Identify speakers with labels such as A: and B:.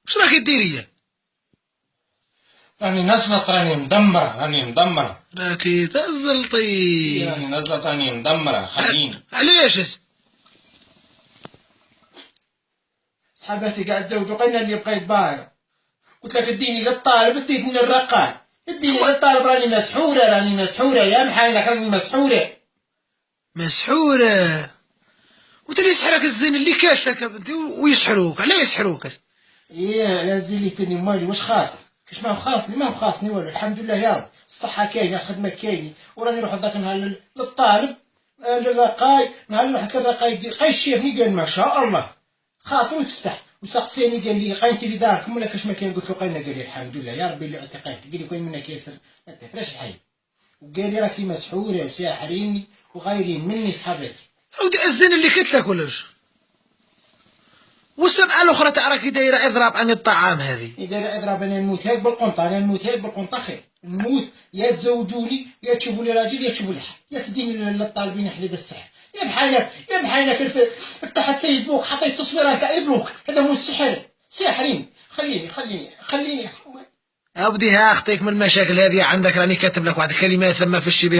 A: واش راكي ديري؟
B: راني نزلت، راني مدمرة.
A: راكي تزلطي.
B: راني نزلت، راني مدمرة، خليني.
A: علاش؟
B: صحاباتي قاعد تزوجوا قلنا اللي بقيت باير. قلت لك اديني للطالب، اديتني للرقال. اديني للطالب، راني مسحورة يا محايلك، راني مسحورة.
A: مسحورة؟ وانت اللي يسحرك الزين اللي كاشلك يا بنتي ويسحروك، علاه يسحروك؟
B: ايه لا الزين اللي تاني مالي واش خاصني؟ كاش ما هو خاصني والو، الحمد لله يا رب. الصحة كاينة، الخدمة كاينة، وراني نروح ذاك النهار للطالب، للرقاي، نهار اللي رحت للرقاي قاي شافني قال ما شاء الله، خاطرو تفتح وسقسيني قال لي قاينتي في داركم ولا كاش ما كاين؟ قلت له قاينة. قال لي الحمد لله يا ربي اللي عطي قاينتي. قال لي كاين منك ياسر انت فلاش الحي. وقال لي راكي مسحورة وساحريني وغايرين مني صحاباتي.
A: ودي الزين اللي قلت لك ولا اش؟ والسبعة الأخرى تاع راكي دايرة إضراب عن الطعام هذه.
B: دايرة إضراب، أنا نموت هيك بالقنطة، خير. نموت يا تزوجوني يا تشوفوا لي راجل يا تشوفوا لي حل، يا تديني للطالبين حليب السحر. يا بحالك فتحت فيسبوك حطيت تصويره تاع يبلوك، هذا مو السحر، ساحرين. خليني.
A: أودي ها أختيك من المشاكل هذه عندك، راني كاتب لك واحد الكلمات ثم في الشبه